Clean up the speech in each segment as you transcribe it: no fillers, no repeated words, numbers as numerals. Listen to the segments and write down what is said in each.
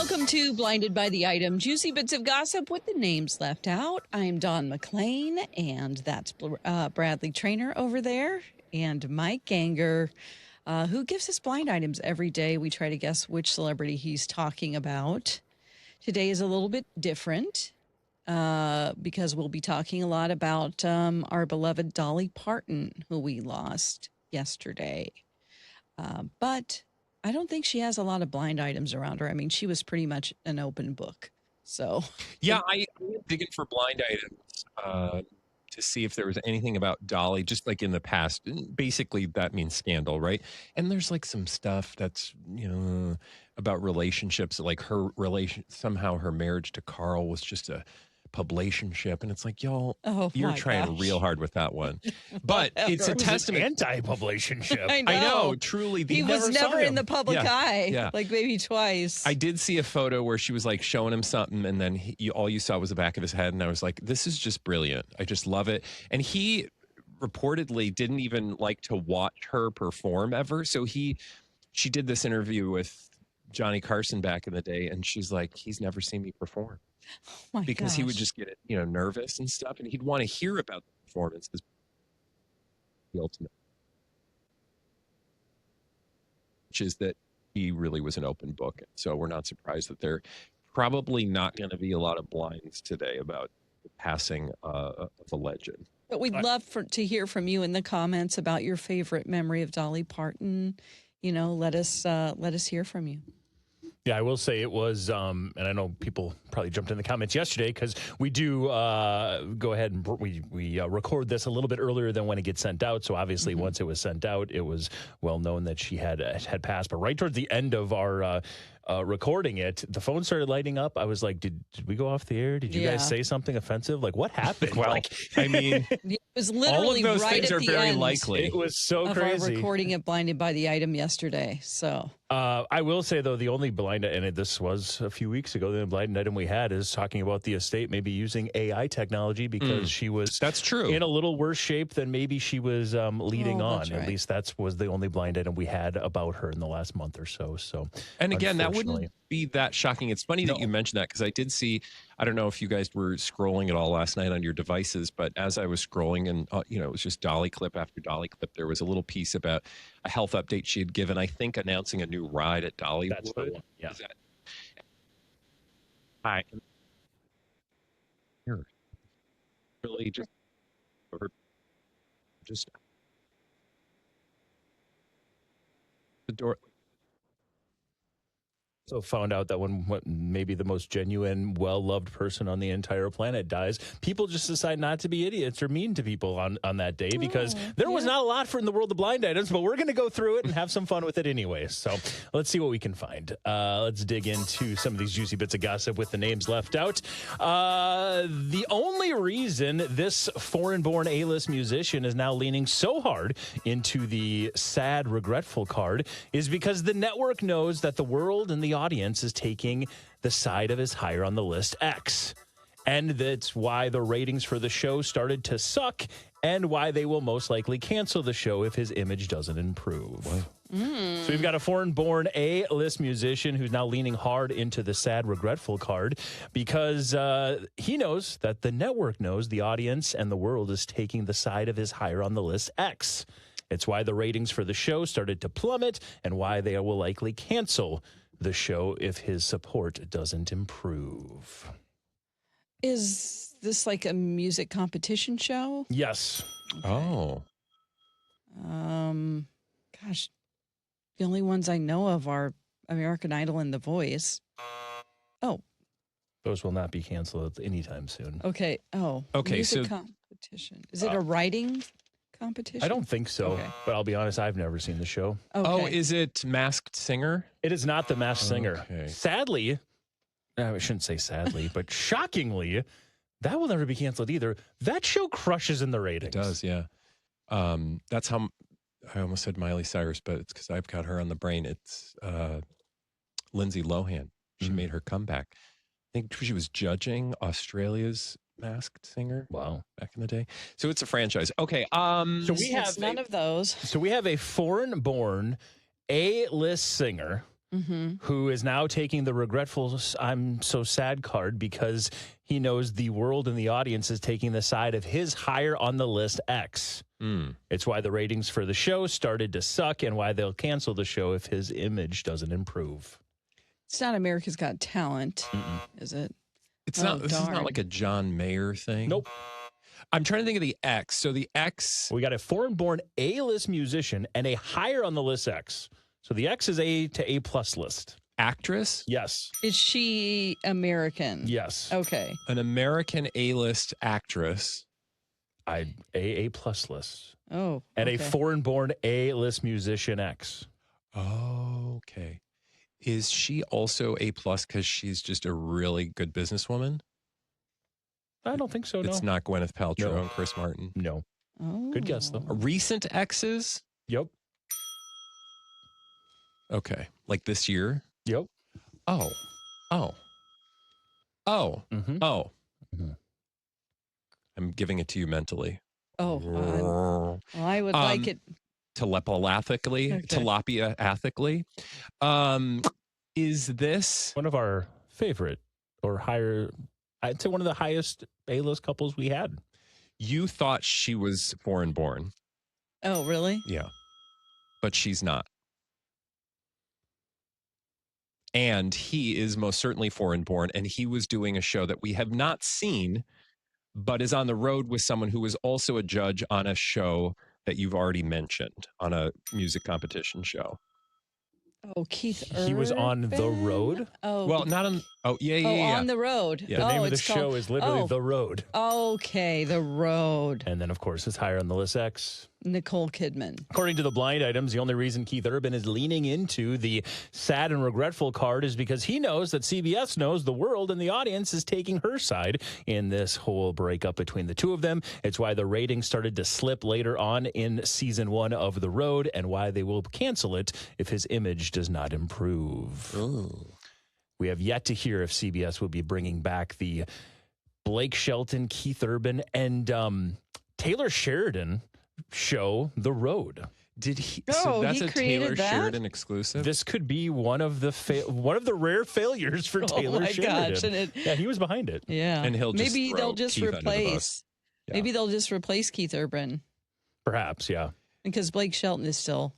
Welcome to Blinded by the Item, juicy bits of gossip with the names left out. I'm Don McClain, and that's Bradley Traynor over there, and Mike Ganger, who gives us blind items every day. We try to guess which celebrity he's talking about. Today is a little bit different because we'll be talking a lot about our beloved Dolly Parton, who we lost yesterday. But I don't think she has a lot of blind items around her. I mean, she was pretty much an open book. So yeah, I'm digging for blind items to see if there was anything about Dolly, just like in the past. Basically, that means scandal, right? And there's like some stuff that's about relationships, like somehow her marriage to Carl was just a publicationship, and it's like, y'all, you're trying real hard with that one. But it's a testament. Anti-publicationship. I know, truly. He was never in the public eye, like maybe twice. I did see a photo where she was like showing him something, and then all you saw was the back of his head, and I was like, this is just brilliant. I just love it. And he reportedly didn't even like to watch her perform ever. So she did this interview with Johnny Carson back in the day, and she's like, he's never seen me perform. Oh because he would just get nervous and stuff, and he'd want to hear about the performances. The ultimate, which is that he really was an open book. So we're not surprised that there probably not going to be a lot of blinds today about the passing of a legend. But we'd love to hear from you in the comments about your favorite memory of Dolly Parton. Let us hear from you. Yeah, I will say it was, and I know people probably jumped in the comments yesterday because we do go ahead and we record this a little bit earlier than when it gets sent out. So obviously, once it was sent out, it was well known that she had passed. But right towards the end of our recording it, the phone started lighting up. I was like, did we go off the air? Did you guys say something offensive? Like, what happened? Well, I mean, it was literally all of those right things at are the very end likely. It was so of crazy. Our recording of Blinded by the Item yesterday. So I will say, though, the only blind, and this was a few weeks ago, the blind item we had is talking about the estate maybe using AI technology because she was that's true in a little worse shape than maybe she was leading on. Right. At least that was the only blind item we had about her in the last month or so. So, and again, that wouldn't be that shocking. It's funny that you mentioned that because I did see, I don't know if you guys were scrolling at all last night on your devices, but as I was scrolling and, it was just Dolly clip after Dolly clip, there was a little piece about a health update she had given, I think announcing a new ride at Dollywood. That's the one. Yeah. Hi. Here. Really just the door. So found out that when maybe the most genuine, well-loved person on the entire planet dies, people just decide not to be idiots or mean to people on that day because there was not a lot in the world of blind items, but we're going to go through it and have some fun with it anyway. So let's see what we can find. Let's dig into some of these juicy bits of gossip with the names left out. The only reason this foreign-born A-list musician is now leaning so hard into the sad, regretful card is because the network knows that the world and the audience is taking the side of his higher on the list X. And that's why the ratings for the show started to suck and why they will most likely cancel the show if his image doesn't improve. So we've got a foreign-born A-list musician who's now leaning hard into the sad, regretful card because he knows that the network knows the audience and the world is taking the side of his higher on the list X. It's why the ratings for the show started to plummet and why they will likely cancel the show if his support doesn't improve. is this like a music competition show? Yes. Okay. Oh. Gosh, the only ones I know of are American Idol and The Voice. Oh. Those will not be canceled anytime soon. Okay. Oh. Okay, music so competition. Is it a writing competition? I don't think so, but I'll be honest, I've never seen the show. Okay. Oh, is it Masked Singer? It is not The Masked Singer. Okay. Sadly, I shouldn't say sadly, but shockingly, that will never be canceled either. That show crushes in the ratings. It does, yeah. That's how I almost said Miley Cyrus, but it's because I've got her on the brain. It's Lindsay Lohan. She made her comeback. I think she was judging Australia's Masked Singer. Wow. Back in the day. So it's a franchise. Okay. So we have none of those. So we have a foreign-born A-list singer who is now taking the regretful I'm so sad card because he knows the world and the audience is taking the side of his higher on the list ex. It's why the ratings for the show started to suck and why they'll cancel the show if his image doesn't improve. It's not America's Got Talent, is it? It's not. This is not like a John Mayer thing. Nope. I'm trying to think of the X. So the X. We got a foreign-born A-list musician and a higher on the list X. So the X is A to A+ list. Actress? Yes. Is she American? Yes. Okay. An American A-list actress. A+ list. Oh. And okay. a foreign-born A-list musician X. Oh, okay. Is she also A+ because she's just a really good businesswoman? I don't think so, no. It's not Gwyneth Paltrow No. and Chris Martin. No. Oh. Good guess, though. Recent exes? Yep. Okay. Like this year? Yep. Oh. Mm-hmm. I'm giving it to you mentally. Oh. Well, I would like it. Telepathically. Is this One of our favorite or higher, I'd say one of the highest A-list couples we had. you thought she was foreign born? Oh, really? Yeah. But she's not. And he is most certainly foreign born, and he was doing a show that we have not seen, but is on the road with someone who was also a judge on a show that you've already mentioned, on a music competition show. Oh, Keith He was on The Urban? Road? Oh. Well, not on. Oh, yeah. On the road. Yeah. The name Oh, of the it's show called- is literally oh, The Road. Okay, The Road. And then, of course, it's higher on the list X. Nicole Kidman. According to the blind items, the only reason Keith Urban is leaning into the sad and regretful card is because he knows that CBS knows the world and the audience is taking her side in this whole breakup between the two of them. It's why the ratings started to slip later on in season 1 of The Road and why they will cancel it if his image does not improve. Ooh. We have yet to hear if CBS will be bringing back the Blake Shelton, Keith Urban, and Taylor Sheridan show, The Road. Did he? Oh, so that's he a created Taylor that? Sheridan exclusive. This could be one of the rare failures for Taylor oh my Sheridan. gosh! And it, Yeah, he was behind it. yeah, And he'll just maybe throw they'll just Keith under the bus. replace. Yeah. Maybe they'll just replace Keith Urban Perhaps, yeah. because Blake Shelton is still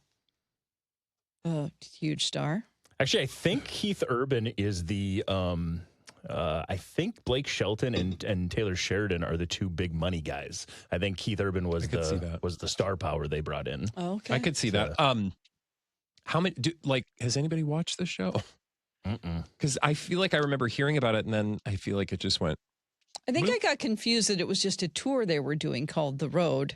a huge star. Actually, I think Keith Urban is the. I think Blake Shelton and Taylor Sheridan are the two big money guys. I think Keith Urban was the star power they brought in. Oh, okay, I could see that. How many? Has anybody watched the show? Because I feel like I remember hearing about it, and then I feel like it just went. I think I got confused that it was just a tour they were doing called The Road.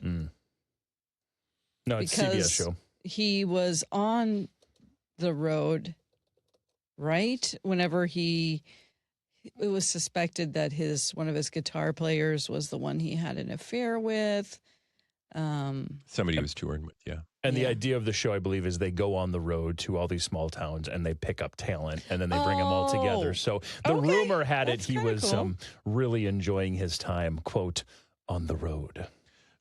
No, it's a CBS Because show. he was on the road, right? Whenever it was suspected that one of his guitar players was the one he had an affair with. Somebody was touring with, yeah. And the Yeah. idea of the show, I believe, is they go on the road to all these small towns and they pick up talent and then they bring them all together. Oh, So the okay. rumor had That's it he kinda was cool. really enjoying his time, quote, on the road.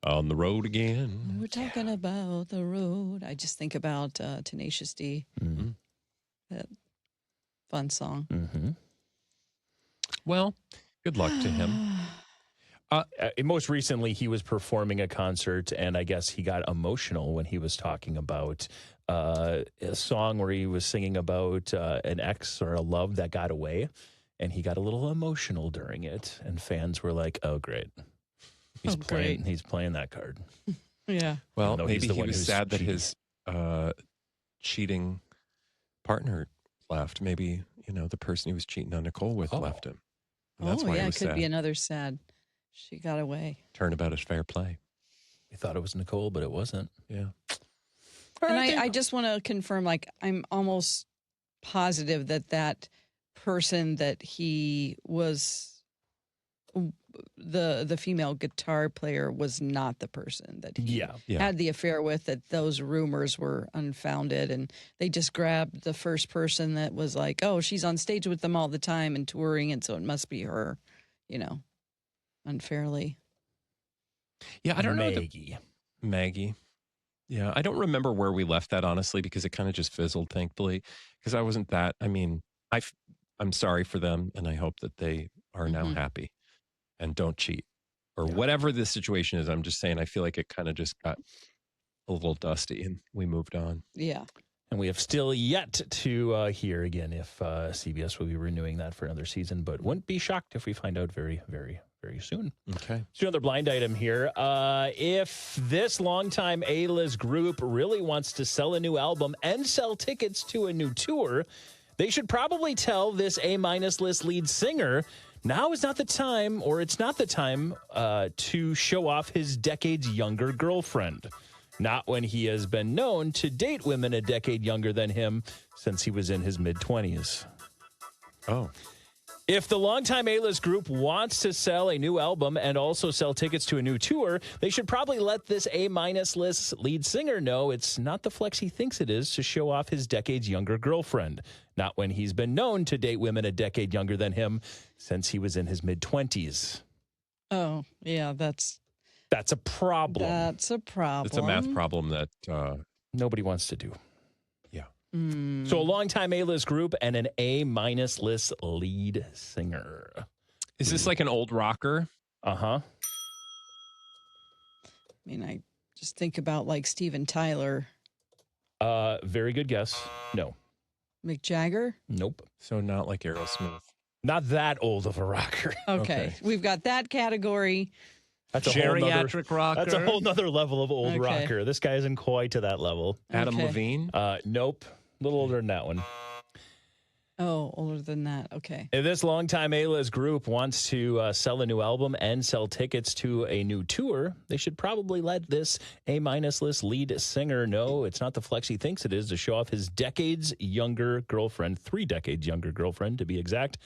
On the road again. We're talking about the road. I just think about Tenacious D. Mm-hmm. That fun song. Mm-hmm. Well, good luck to him. Most recently, he was performing a concert, and I guess he got emotional when he was talking about a song where he was singing about an ex or a love that got away, and he got a little emotional during it, and fans were like, "Oh, great, he's playing that card." Yeah. Well, No, he's maybe the he one was who's sad that cheating. his cheating partner left. Maybe, the person he was cheating on Nicole with left him. And that's why he it was could sad. be another sad. She got away. Turnabout is fair play. We thought it was Nicole, but it wasn't. Yeah. And I just want to confirm, I'm almost positive that person that he was, the female guitar player was not the person that he Yeah. had the affair with, that those rumors were unfounded. And they just grabbed the first person that was like, oh, she's on stage with them all the time and touring. And so it must be her, unfairly. Yeah, I don't know. Maggie. Maggie. Yeah, I don't remember where we left that, honestly, because it kind of just fizzled, thankfully, because I wasn't that. I mean, I'm sorry for them, and I hope that they are now Mhm. happy and don't cheat or Yeah. whatever the situation is. I'm just saying, I feel like it kind of just got a little dusty and we moved on. Yeah. And we have still yet to hear again if CBS will be renewing that for another season, but wouldn't be shocked if we find out very, very, very soon. Okay. Let's do another blind item here. If this longtime A-list group really wants to sell a new album and sell tickets to a new tour, they should probably tell this A-minus list lead singer, now is not the time, or it's not the time to show off his decades younger girlfriend. Not when he has been known to date women a decade younger than him since he was in his mid-20s. Oh. If the longtime A-list group wants to sell a new album and also sell tickets to a new tour, they should probably let this A-minus list lead singer know it's not the flex he thinks it is to show off his decades younger girlfriend. Not when he's been known to date women a decade younger than him since he was in his mid-20s. Oh, yeah, that's a problem. That's a problem. It's a math problem that Nobody wants to do. Yeah. So a longtime A-list group and an A-minus list lead singer. Is this like an old rocker? Uh-huh. I mean, I just think about like Steven Tyler, Very good guess. No. Mick Jagger. Nope. So not like Aerosmith. Not that old of a rocker. Okay. We've got that category. That's a whole nother, rocker. that's a whole nother level of old Okay. rocker. This guy isn't quite to that level. Adam Okay. Levine. Nope. A little older than that one. Oh, older than that. Okay. If this longtime A-list group wants to sell a new album and sell tickets to a new tour, they should probably let this A-minus list lead singer know it's not the flex he thinks it is to show off his decades younger girlfriend, 3 decades younger girlfriend to be exact.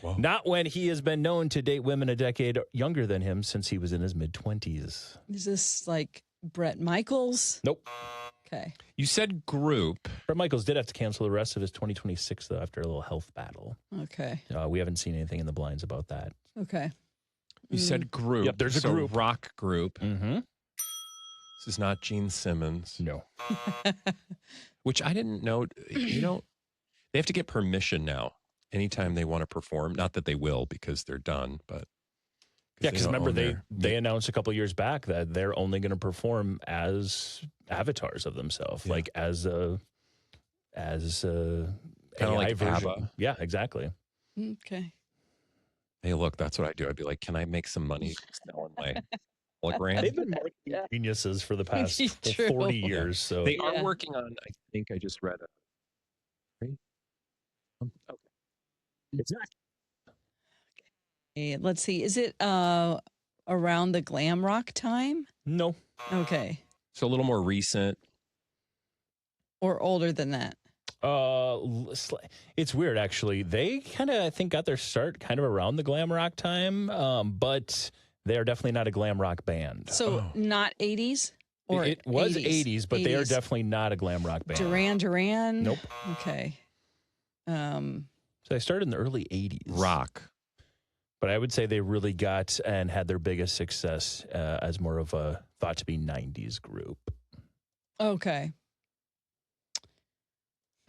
Whoa. Not when he has been known to date women a decade younger than him since he was in his mid-20s. Is this like Bret Michaels? Nope. Okay. You said group. Bret Michaels did have to cancel the rest of his 2026, though, after a little health battle. Okay. We haven't seen anything in the blinds about that. Okay. You said group. Yep, there's a So group. rock group. Mm-hmm. This is not Gene Simmons, No. which I didn't know. You know, they have to get permission now anytime they want to perform. Not that they will because they're done, but Yeah, because don't remember own they announced a couple of years back that they're only going to perform as avatars of themselves, Yeah. like as a Kinda AI like version. ABBA. Yeah, exactly. Okay. Hey, look, that's what I do. I'd be like, can I make some money selling my hologram? They've been marketing geniuses for the past True. 40 years. So They Yeah. are working on, I think I just read okay. exactly. Let's see. Is it around the glam rock time? No. Okay. So a little more recent. Or older than that? It's weird actually. They kind of I think got their start kind of around the glam rock time, but they are definitely not a glam rock band. So not 80s? Or It was 80s, but they are 80s. definitely not a glam rock band. Duran? Nope. Okay. So they started in the early 80s. Rock. But I would say they really got and had their biggest success as more of a thought to be 90s group. Okay.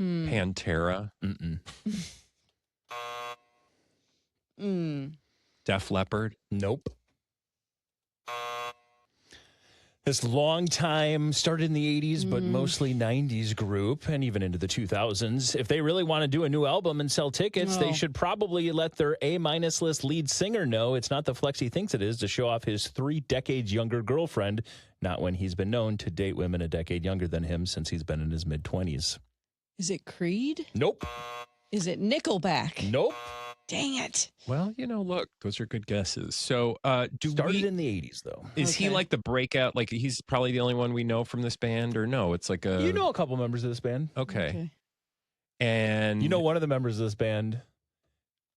Pantera. Mm-mm. Def Leppard. Nope. This long time, started in the 80s, but mostly 90s group and even into the 2000s. If they really want to do a new album and sell tickets, they should probably let their A-minus list lead singer know it's not the flex he thinks it is to show off his 3 decades younger girlfriend, not when he's been known to date women a decade younger than him since he's been in his mid-20s. Is it Creed? Nope. Is it Nickelback? Nope. Dang it. Well, you know, look, those are good guesses. So, Started in the 80s, though. Is he Okay. like the breakout? Like he's probably the only one we know from this band, or no? It's like a You know a couple members of this band. Okay. And You know one of the members of this band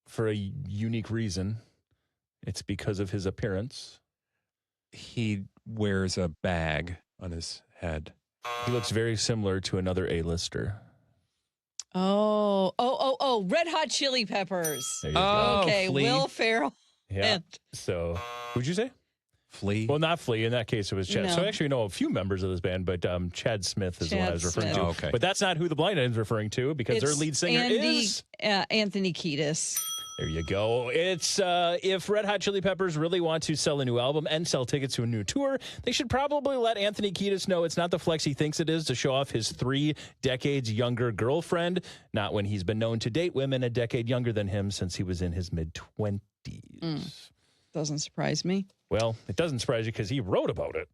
for a unique reason. It's because of his appearance. he wears a bag on his head. He looks very similar to another A-lister. Oh, Red Hot Chili Peppers. There you go. Okay, Flea. Will Ferrell. Yeah. And So, who'd you say? Flea? Well, not Flea. In that case, it was Chad. No. So I actually know a few members of this band, but Chad Smith is the one I was referring to. Oh, okay. But that's not who the Blind Item's referring to because their It's lead singer is... Anthony Kiedis. There you go. It's if Red Hot Chili Peppers really want to sell a new album and sell tickets to a new tour, they should probably let Anthony Kiedis know it's not the flex he thinks it is to show off his 3 decades younger girlfriend, not when he's been known to date women a decade younger than him since he was in his mid-20s. Doesn't surprise me. Well, it doesn't surprise you because he wrote about it.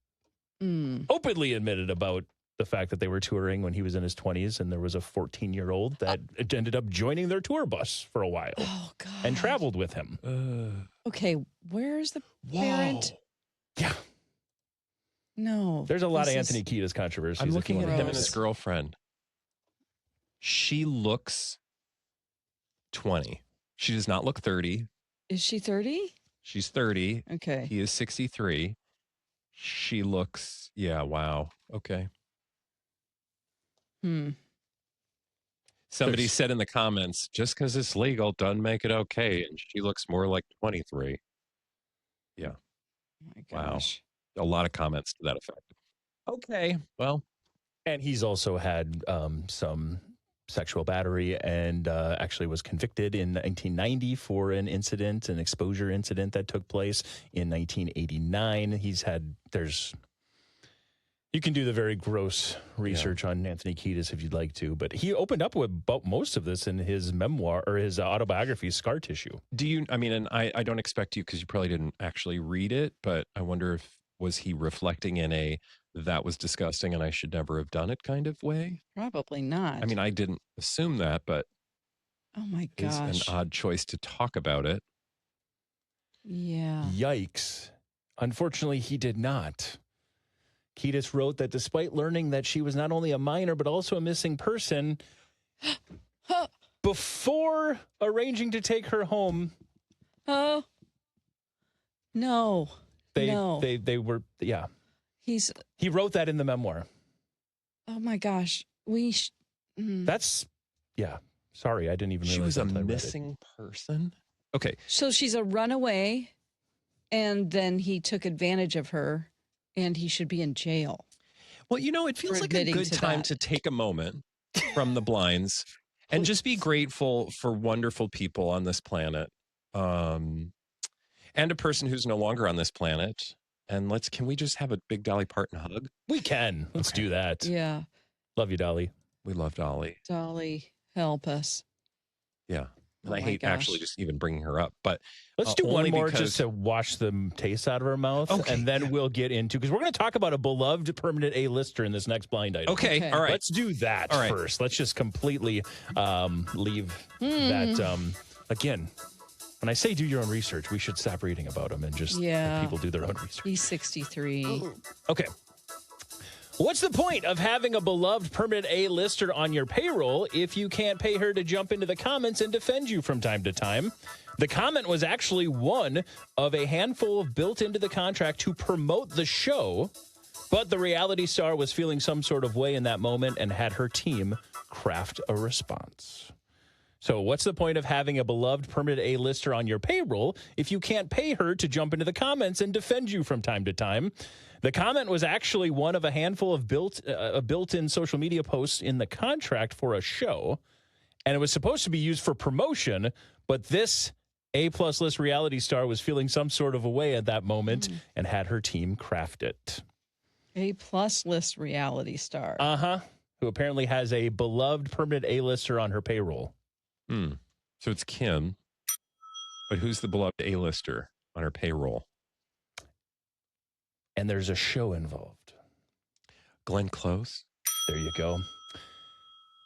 Openly admitted about the fact that they were touring when he was in his 20s and there was a 14-year-old that ended up joining their tour bus for a while and traveled with him. Okay, where's the parent? Yeah. No. There's a lot of Anthony Kiedis controversy. I'm looking at him and gross. his girlfriend. She looks 20. She does not look 30. Is she 30? She's 30. Okay. He is 63. She looks, wow. Okay. Somebody said in the comments, just because it's legal doesn't make it okay. And she looks more like 23. Yeah. Oh my gosh. Wow. A lot of comments to that effect. Okay. Well. And he's also had some sexual battery and actually was convicted in 1990 for an exposure incident that took place in 1989. You can do the very gross research on Anthony Kiedis if you'd like to, but he opened up about most of this in his memoir or his autobiography, Scar Tissue. And I don't expect you because you probably didn't actually read it, but I wonder was he reflecting in that was disgusting and I should never have done it kind of way? Probably not. I mean, I didn't assume that, but oh my it's gosh. an odd choice to talk about it. Yeah. Yikes. Unfortunately, he did not. Kiedis wrote that despite learning that she was not only a minor, but also a missing person, before arranging to take her home. Oh, no. They were. He wrote that in the memoir. Oh my gosh. That's, sorry, I didn't even realize She was a that missing person? Okay. So she's a runaway, and then he took advantage of her, and he should be in jail. Well, it feels like a good time to take a moment from the blinds and just be grateful for wonderful people on this planet. And a person who's no longer on this planet. And can we just have a big Dolly Parton hug? We can. Let's do that. Yeah. Love you, Dolly. We love Dolly. Dolly, help us. Yeah. And Oh I my hate actually gosh. just even bringing her up. But let's do one more because... just to wash the taste out of our mouth. Okay. And then we'll get into, because we're going to talk about a beloved permanent A-lister in this next blind item. Okay. All right. Let's do that first. Let's just completely leave that. Again, when I say do your own research, we should stop reading about them and just let people do their own research. He's 63. Okay. What's the point of having a beloved permanent A-lister on your payroll if you can't pay her to jump into the comments and defend you from time to time? The comment was actually one of a handful built into the contract to promote the show, but the reality star was feeling some sort of way in that moment and had her team craft a response. So what's the point of having a beloved permanent A-lister on your payroll if you can't pay her to jump into the comments and defend you from time to time? The comment was actually one of a handful of built-in social media posts in the contract for a show, and it was supposed to be used for promotion, but this A-plus list reality star was feeling some sort of a way at that moment and had her team craft it. A-plus list reality star. Who apparently has a beloved permanent A-lister on her payroll. So it's Kim, but who's the beloved A-lister on her payroll? And there's a show involved. Glenn Close? There you go.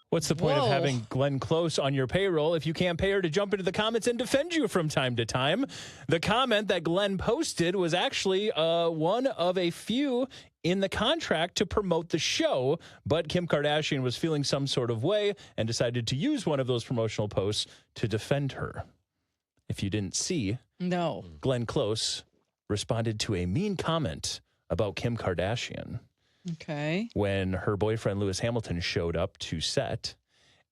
What's the point of having Glenn Close on your payroll if you can't pay her to jump into the comments and defend you from time to time? The comment that Glenn posted was actually one of a few in the contract to promote the show, but Kim Kardashian was feeling some sort of way and decided to use one of those promotional posts to defend her. If you didn't see, Glenn Close responded to a mean comment about Kim Kardashian. Okay. When her boyfriend Lewis Hamilton showed up to set,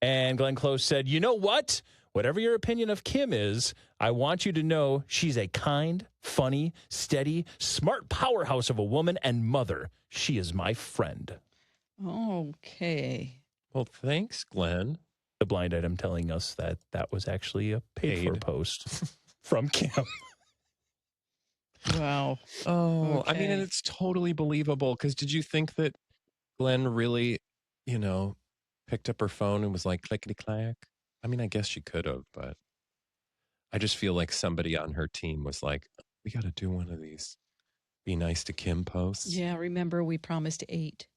and Glenn Close said, "You know what? whatever your opinion of Kim is, I want you to know she's a kind, funny, steady, smart powerhouse of a woman and mother. She is my friend. Okay. Well, thanks, Glenn. The blind item telling us that that was actually a paid-for post from Kim. Wow. Oh, I mean, and Okay. it's totally believable because did you think that Glenn really, picked up her phone and was like clickety clack? I mean, I guess she could have, but I just feel like somebody on her team was like, we got to do one of these be nice to Kim posts. Yeah, remember we promised 8.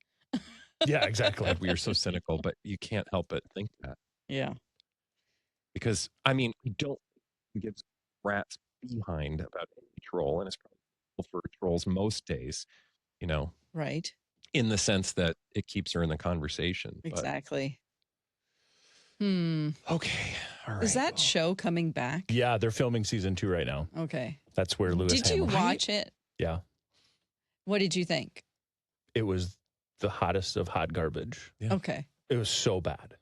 Yeah, exactly. God, we are so cynical, but you can't help but think that. Yeah. Because, I mean, we don't give rats behind about any troll, and it's probably for trolls most days, Right. in the sense that it keeps her in the conversation. Exactly. But, okay. All right. Is that show coming back? Yeah, they're filming season 2 right now. Okay. That's where Lewis Did you Hamilton. watch it? Yeah. What did you think? It was the hottest of hot garbage. Yeah. Okay. It was so bad.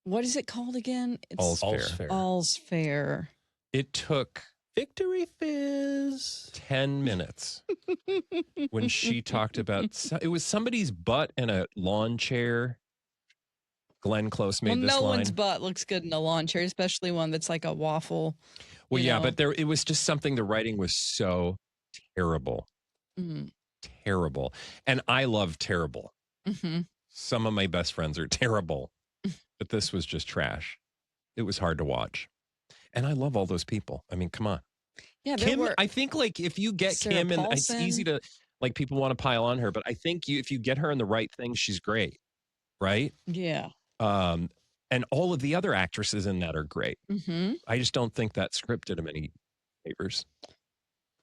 What is it called again? It's All's fair. Fair. All's Fair. It took Victory Fizz. 10 minutes when she talked about it was somebody's butt in a lawn chair. Glenn Close made this no line. one's butt looks good in a lawn chair, especially one that's like a waffle. Well, you yeah, know. but it was just something. The writing was so terrible, terrible, and I love terrible. Mm-hmm. Some of my best friends are terrible, but this was just trash. It was hard to watch, and I love all those people. I mean, come on, Yeah, there Kim. were. I think like if you get Sarah Kim, and it's Paulson. easy to like people want to pile on her, but I think if you get her in the right thing, she's great, right? Yeah. And all of the other actresses in that are great. Mm-hmm. I just don't think that script did him any favors.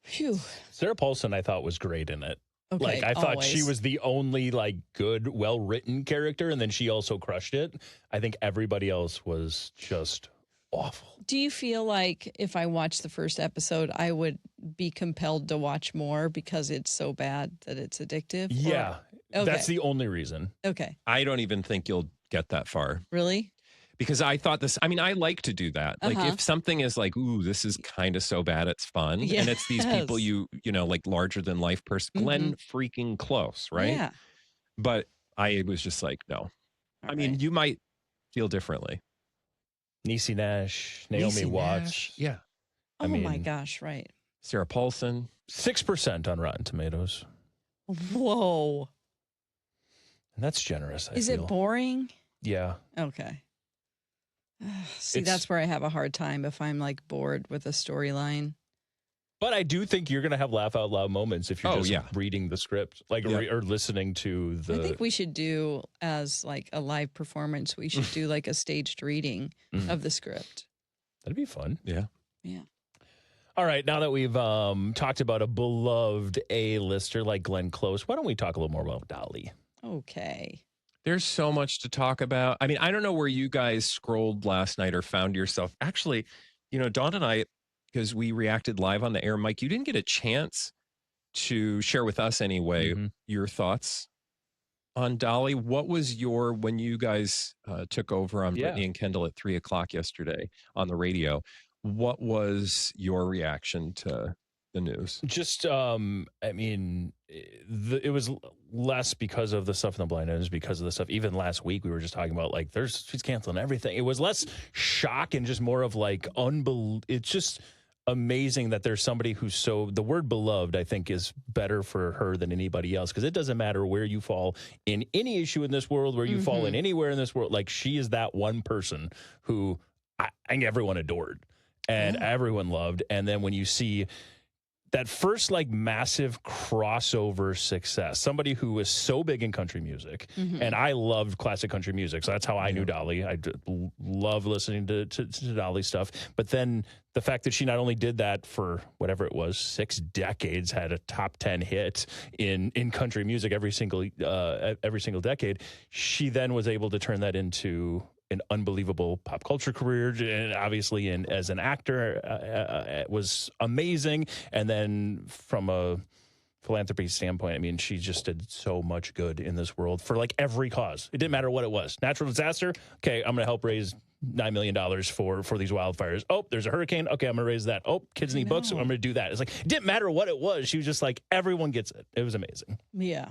Phew. Sarah Paulson, I thought, was great in it. Okay. Like, I thought she always. was the only, like, good, well-written character, and then she also crushed it. I think everybody else was just awful. Do you feel like if I watched the first episode, I would be compelled to watch more because it's so bad that it's addictive? Yeah. Okay. That's the only reason. Okay. I don't even think you'll get that far Really? because I thought this. I mean, I like to do that. Like Uh-huh. if something is like, ooh, this is kind of so bad, it's fun, and it's these people Yes. like larger than life person. Glenn freaking Close, right? Yeah. But I was just like, no. I mean, you might feel differently. Niecy Nash, Naomi Niecy Watts. Nash, yeah. Oh I my mean- gosh, right. Sarah Paulson. 6% on Rotten Tomatoes. Whoa. And that's generous, I Is feel. it boring? Yeah. Okay. See, It's- that's where I have a hard time if I'm like bored with a storyline. But I do think you're going to have laugh out loud moments if you're Oh, just yeah. reading the script, like Yeah. or listening to the. I think we should do as like a live performance. We should do like a staged reading Mhm. of the script. That'd be fun. Yeah. Yeah. All right, now that we've talked about a beloved A-lister like Glenn Close, why don't we talk a little more about Dolly? Okay. There's so much to talk about. I mean, I don't know where you guys scrolled last night or found yourself. Actually, Dawn and I, because we reacted live on the air, Mike, you didn't get a chance to share with us anyway Mhm. your thoughts on Dolly. What was when you guys took over on Yeah. Brittany and Kendall at 3:00 yesterday on the radio? What was your reaction to the news? Just, I mean, it was less because of the stuff in the blind items, because of the stuff. Even last week, we were just talking about like, she's canceling everything. It was less shock and just more of like It's just amazing that there's somebody who's the word beloved, I think, is better for her than anybody else, because it doesn't matter where you fall in any issue in this world, where you fall in anywhere in this world. Like, she is that one person who I think everyone adored and everyone loved. And then when you see that first like massive crossover success, somebody who was so big in country music, and I loved classic country music, so that's how I knew Dolly. I love listening to Dolly stuff. But then the fact that she not only did that for whatever it was, 6 decades, had a top 10 hit in country music every single decade, she then was able to turn that into an unbelievable pop culture career, and obviously as an actor was amazing. And then from a philanthropy standpoint, I mean, she just did so much good in this world for like every cause. It didn't matter what it was. Natural disaster. Okay, I'm going to help raise $9 million for these wildfires. Oh, there's a hurricane. Okay, I'm going to raise that. Oh, kids need books. I'm going to do that. It's like, it didn't matter what it was. She was just like, everyone gets it. It was amazing. Yeah.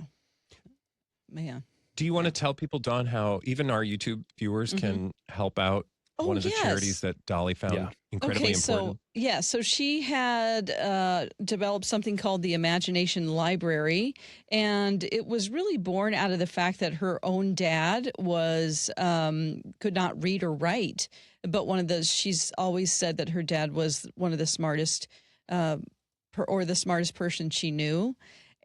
Man. Do you want to tell people, Dawn, how even our YouTube viewers can help out one of the charities that Dolly found incredibly important? So she had developed something called the Imagination Library, and it was really born out of the fact that her own dad was could not read or write, but she's always said that her dad was one of the smartest the smartest person she knew.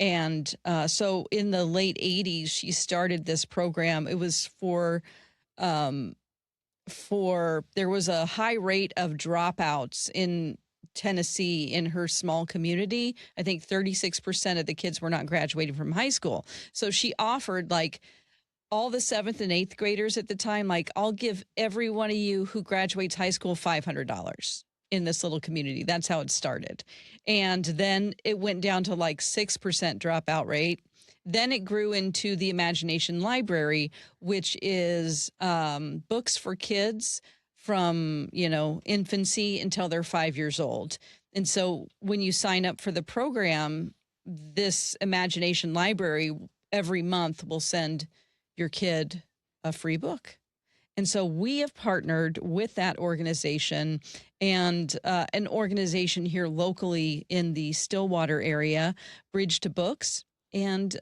And so in the late 80s, she started this program. It was there was a high rate of dropouts in Tennessee in her small community. I think 36% of the kids were not graduating from high school. So she offered like all the 7th and 8th graders at the time, like, I'll give every one of you who graduates high school $500 in this little community. That's how it started. And then it went down to like 6% dropout rate. Then it grew into the Imagination Library, which is books for kids from, infancy until they're 5 years old. And so when you sign up for the program, this Imagination Library every month will send your kid a free book. And so we have partnered with that organization and an organization here locally in the Stillwater area, Bridge to Books. And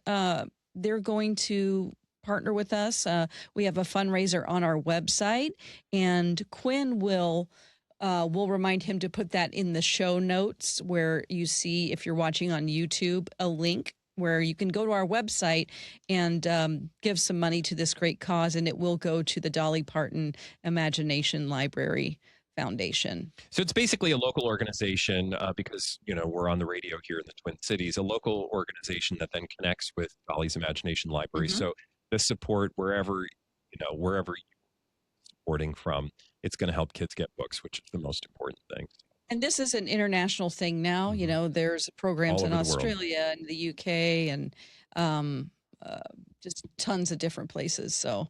they're going to partner with us. We have a fundraiser on our website, and Quinn will remind him to put that in the show notes where you see, if you're watching on YouTube, a link where you can go to our website and give some money to this great cause, and it will go to the Dolly Parton Imagination Library Foundation. So it's basically a local organization because, we're on the radio here in the Twin Cities, a local organization that then connects with Dolly's Imagination Library. So the support, wherever you're supporting from, it's going to help kids get books, which is the most important thing. And this is an international thing now. There's programs in Australia and the UK and just tons of different places. So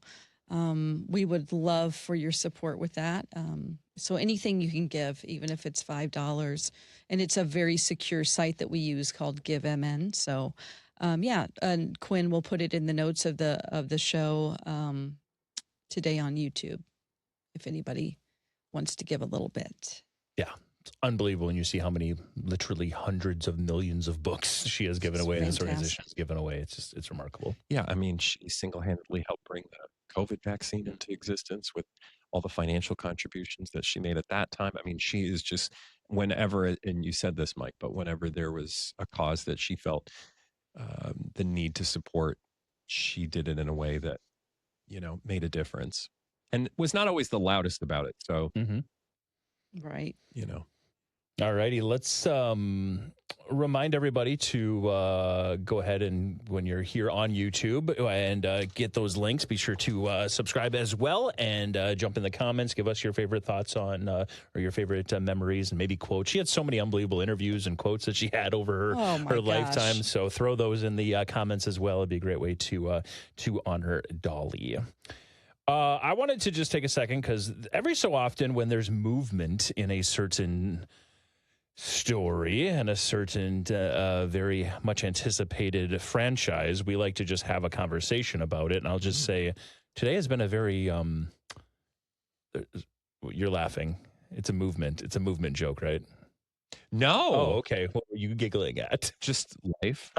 we would love for your support with that. So anything you can give, even if it's $5, and it's a very secure site that we use called GiveMN. So and Quinn will put it in the notes of the show today on YouTube if anybody wants to give a little bit. Yeah. It's unbelievable when you see how many literally hundreds of millions of books she has given away. This organization has given away. It's remarkable. Yeah. I mean, she single-handedly helped bring the COVID vaccine into existence with all the financial contributions that she made at that time. I mean, she is just, whenever, and you said this, Mike, but whenever there was a cause that she felt the need to support, she did it in a way that, made a difference and was not always the loudest about it. So, right. All righty. Let's remind everybody to go ahead and, when you're here on YouTube, and get those links, be sure to subscribe as well, and jump in the comments. Give us your favorite thoughts on or your favorite memories and maybe quotes. She had so many unbelievable interviews and quotes that she had over her lifetime. So throw those in the comments as well. It'd be a great way to honor Dolly. I wanted to just take a second because every so often when there's movement in a certain story and a certain very much anticipated franchise, we like to just have a conversation about it. And I'll just say today has been a very you're laughing. It's a movement joke, right? No. Oh, okay. What were you giggling at? Just life.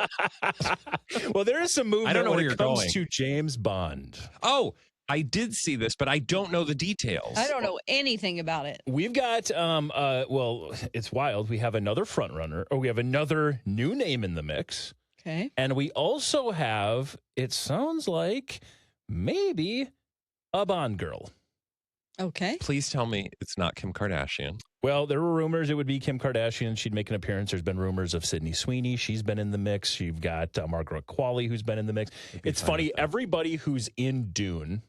Well, there is some movement I don't know when where it you're comes going. to James Bond. Oh, I did see this, but I don't know the details. I don't know anything about it. We've got, well, it's wild. We have another front runner, or we have another new name in the mix. Okay. And we also have, it sounds like, maybe a Bond girl. Okay. Please tell me it's not Kim Kardashian. Well, there were rumors it would be Kim Kardashian. She'd make an appearance. There's been rumors of Sydney Sweeney. She's been in the mix. You've got Margaret Qualley, who's been in the mix. It's funny. Everybody who's in Dune,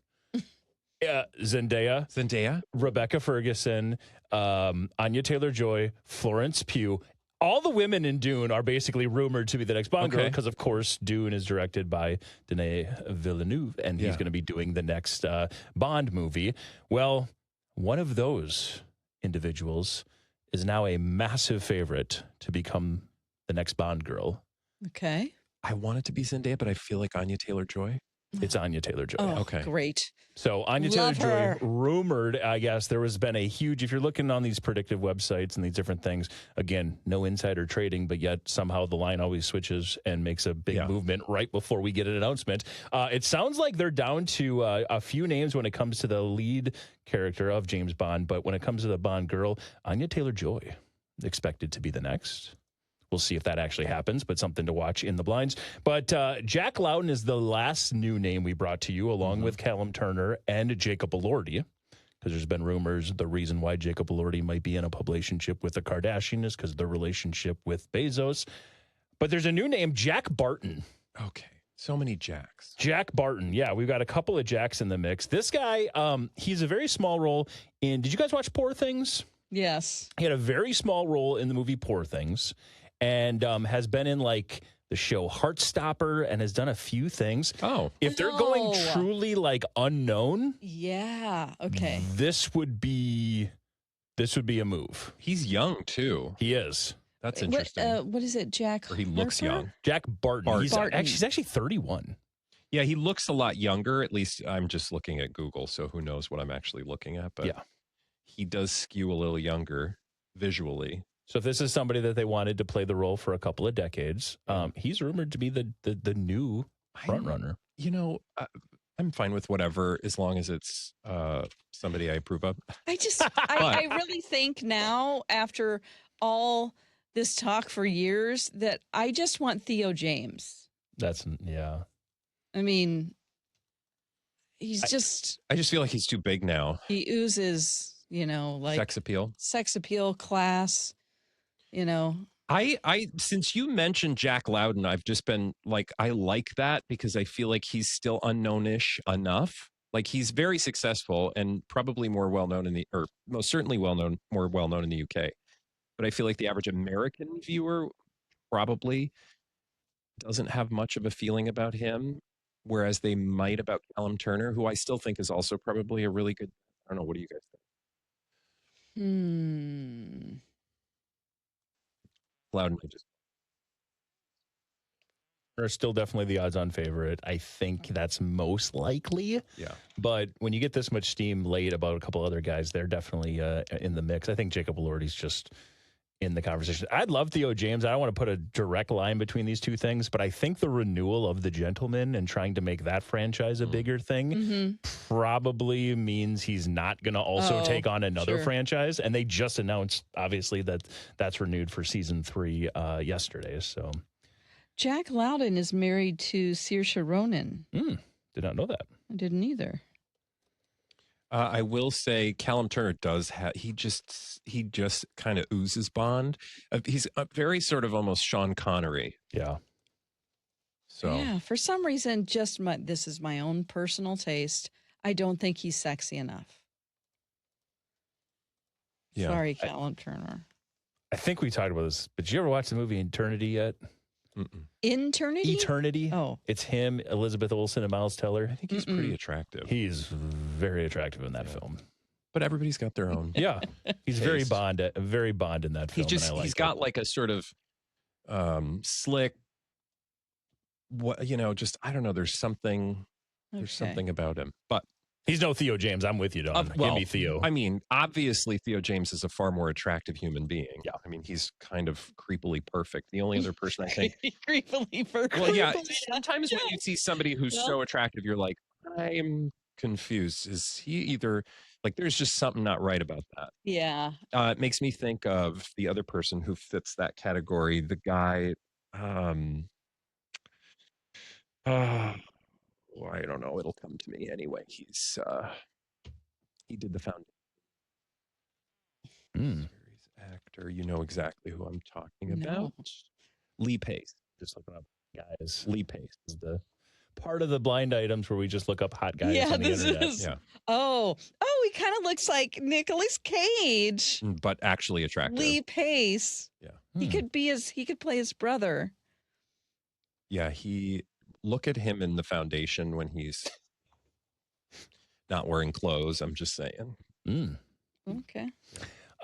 Zendaya, Rebecca Ferguson, Anya Taylor-Joy, Florence Pugh, All the women in Dune are basically rumored to be the next Bond girl Okay. because, of course, Dune is directed by Denis Villeneuve, and he's going to be doing the next Bond movie. Well, one of those individuals is now a massive favorite to become the next Bond girl. Okay. I want it to be Zendaya, but I feel like Anya Taylor-Joy. It's Anya Taylor-Joy. Oh, Okay. great. So Anya Love Taylor-Joy her. rumored, I guess, there has been a huge, if you're looking on these predictive websites and these different things, again, no insider trading, but yet somehow the line always switches and makes a big movement right before we get an announcement. It sounds like they're down to a few names when it comes to the lead character of James Bond, but when it comes to the Bond girl, Anya Taylor-Joy expected to be the next. We'll see if that actually happens, but something to watch in the blinds. But Jack Lowden is the last new name we brought to you, along with Callum Turner and Jacob Elordi, because there's been rumors the reason why Jacob Elordi might be in a relationship with the Kardashian is because of their relationship with Bezos. But there's a new name, Jack Barton. Okay. So many Jacks. Jack Barton. Yeah, we've got a couple of Jacks in the mix. This guy, he's a very small role in, did you guys watch Poor Things? Yes. He had a very small role in the movie Poor Things. And has been in like the show Heartstopper and has done a few things. Oh. If they're going Oh. truly like unknown, Yeah. Okay. this would be a move. He's young, too. He is. That's interesting. What is it, Jack? Or he looks Harper? young. Jack Barton. Barton. He's actually 31. Yeah, he looks a lot younger. At least I'm just looking at Google, so who knows what I'm actually looking at. But Yeah. he does skew a little younger visually. So if this is somebody that they wanted to play the role for a couple of decades, he's rumored to be the new front runner. You know, I'm fine with whatever as long as it's somebody I approve of. I really think now, after all this talk for years, that I just want Theo James. Yeah. I mean, he's just, I just feel like he's too big now. he oozes, like Sex appeal, class, I since you mentioned Jack Lowden, I've just been like, I like that because I feel like he's still unknown-ish enough. Like he's very successful and probably more well-known most certainly more well-known in the UK. But I feel like the average American viewer probably doesn't have much of a feeling about him, whereas they might about Callum Turner, who I still think is also probably a really good, I don't know, what do you guys think? Loudon Are still definitely the odds-on favorite. I think that's most likely. Yeah. But when you get this much steam laid about a couple other guys, they're definitely in the mix. I think Jacob Elordi's just in the conversation. I'd love Theo James. I don't want to put a direct line between these two things, but I think the renewal of The Gentleman and trying to make that franchise a bigger thing probably means he's not going to also take on another franchise. And they just announced, obviously, that that's renewed for season 3 yesterday. So Jack Lowden is married to Saoirse Ronan. Did not know that. I didn't either. I will say Callum Turner does have, he just kind of oozes Bond. He's a very sort of almost Sean Connery. Yeah. So Yeah, for some reason, this is my own personal taste. I don't think he's sexy enough. Yeah. Sorry, Callum Turner. I think we talked about this, but did you ever watch the movie Eternity yet? Eternity? Eternity. Oh. It's him, Elizabeth Olsen, and Miles Teller. I think he's pretty attractive. He's very attractive in that film. But everybody's got their own. Yeah. He's very Taste. Bond in that film. He's got like a sort of slick, just, I don't know, there's something about him. But he's no Theo James. I'm with you, Don. Give me Theo. I mean, obviously, Theo James is a far more attractive human being. Yeah. I mean, he's kind of creepily perfect. The only other person I think. Creepily perfect. Well, yeah. Sometimes when you see somebody who's so attractive, you're like, I'm confused. Is he either like? There's just something not right about that. Yeah. It makes me think of the other person who fits that category. The guy. I don't know. It'll come to me anyway. He did the Foundation. Series actor. You know exactly who I'm talking about. No. Lee Pace. Just looking up guys. Lee Pace is the part of the blind items where we just look up hot guys on the internet. Yeah. Oh, he kind of looks like Nicolas Cage. But actually attractive. Lee Pace. Yeah. He could play his brother. Yeah, look at him in the foundation when he's not wearing clothes. I'm just saying. Okay.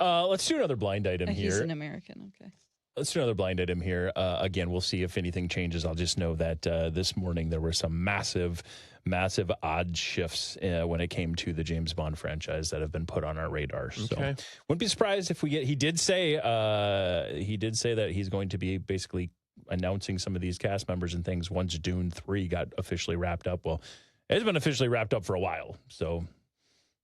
Let's do another blind item here. He's an American. Okay. Let's do another blind item here. Again, we'll see if anything changes. I'll just know that this morning there were some massive odd shifts when it came to the James Bond franchise that have been put on our radar. So wouldn't be surprised if we get. He did say that he's going to be basically announcing some of these cast members and things once Dune 3 got officially wrapped up. Well, it's been officially wrapped up for a while, so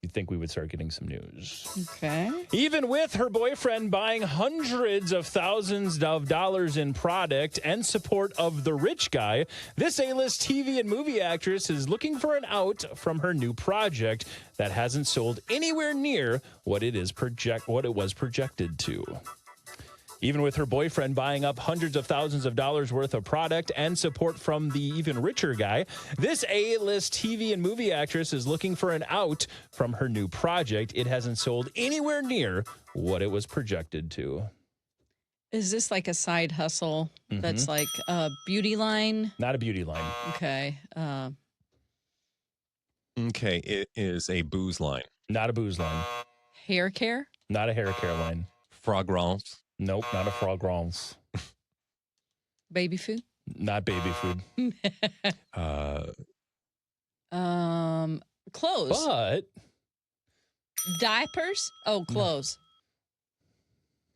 you'd think we would start getting some news. Okay. Even with her boyfriend buying hundreds of thousands of dollars in product and support of the rich guy, this A-list TV and movie actress is looking for an out from her new project that hasn't sold anywhere near what it was projected to. Even with her boyfriend buying up hundreds of thousands of dollars worth of product and support from the even richer guy, this A-list TV and movie actress is looking for an out from her new project. It hasn't sold anywhere near what it was projected to. Is this like a side hustle that's like a beauty line? Not a beauty line. Okay. Okay, it is a booze line. Not a booze line. Hair care? Not a hair care line. Fragrance. Nope, not a fragrance. Baby food? Not baby food. Clothes. But Diapers? Oh, clothes.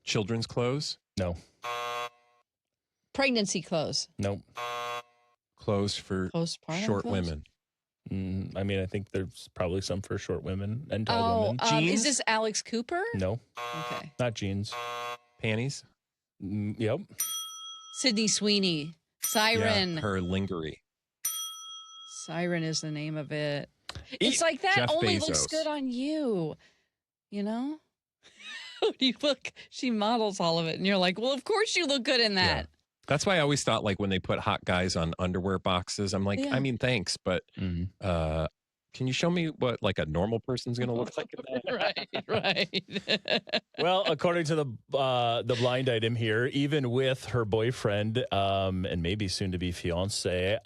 Children's clothes. no. Pregnancy clothes. Nope. Clothes for Postpartum short clothes? women. I mean, I think there's probably some for short women and tall women. Jeans? Is this Alex Cooper? No, Okay. not jeans. Panties. Yep. Sydney Sweeney. Siren. Yeah, her lingerie. Siren is the name of it. It's like that Jeff only looks Bezos. good on you. You know? You look, she models all of it, and you're like, well, of course you look good in that. Yeah. That's why I always thought, like, when they put hot guys on underwear boxes, I'm like, Yeah. I mean, thanks, but can you show me what, like, a normal person's going to look like in that? Right. Well, according to the blind item here, even with her boyfriend and maybe soon to be fiance,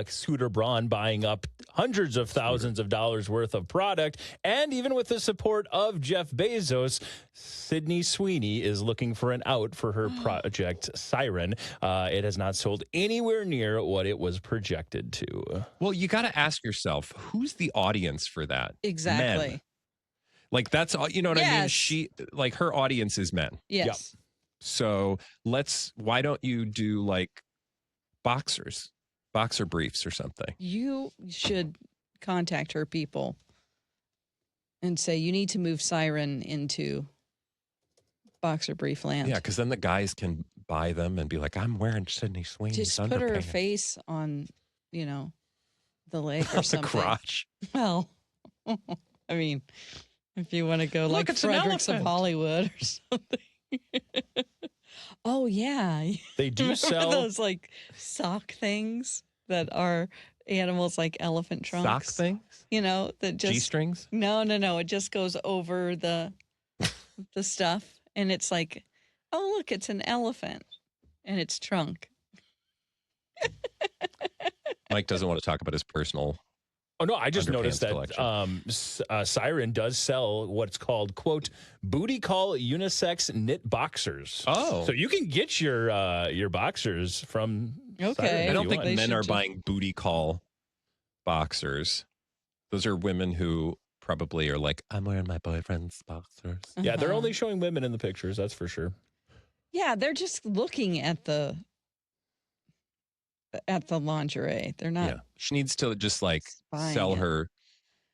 Scooter Braun buying up hundreds of thousands of dollars worth of product, and even with the support of Jeff Bezos, Sydney Sweeney is looking for an out for her project Siren. It has not sold anywhere near what it was projected to. Well, you got to ask yourself, who's the audience for that? Exactly. Men. Like, that's all, you know what I mean? Yes. Her audience is men. Yes. So why don't you do like boxer briefs or something? You should contact her people and say, you need to move Siren into boxer brief land. Yeah, because then the guys can buy them and be like, I'm wearing Sydney Sweeney's Just put her underpants. face on, the leg or The something. crotch. Well, I mean, if you want to go Look, like it's an Fredericks of elephant. Hollywood or something. Oh, yeah. They do Remember sell those like sock things that are animals like elephant Sock trunks. things? That just G-strings? No. It just goes over the stuff, and it's like, oh look, it's an elephant, and its trunk. Mike doesn't want to talk about his personal. Oh, no, I just noticed Underpants that Siren does sell what's called, quote, booty call unisex knit boxers. Oh. So you can get your boxers from Okay. Siren if I don't you think want. men should are just- buying booty call boxers. Those are women who probably are like, I'm wearing my boyfriend's boxers. Yeah, they're Uh-huh. only showing women in the pictures, that's for sure. Yeah, they're just looking at the lingerie. They're not. Yeah. She needs to just like buying sell it. her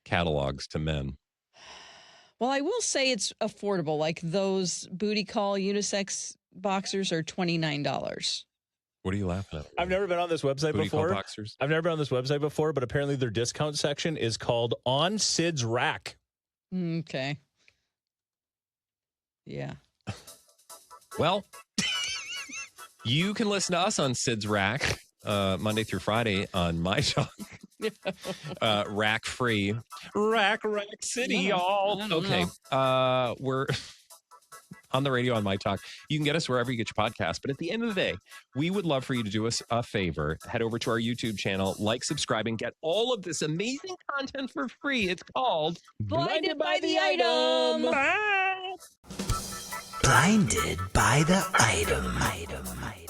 catalogs to men. Well, I will say it's affordable. Like those booty call unisex boxers are $29. What are you laughing at? I've never been on this website Booty call before. boxers? I've never been on this website before, but apparently their discount section is called On Sid's Rack. Okay. Yeah. Well, you can listen to us on Sid's Rack Monday through Friday on myTalk. Rack free. Rack City, No, y'all. I don't Okay. We're on the radio on MyTalk. You can get us wherever you get your podcast. But at the end of the day, we would love for you to do us a favor. Head over to our YouTube channel, like, subscribe, and get all of this amazing content for free. It's called Blinded by the Item. Bye. Blinded by the item.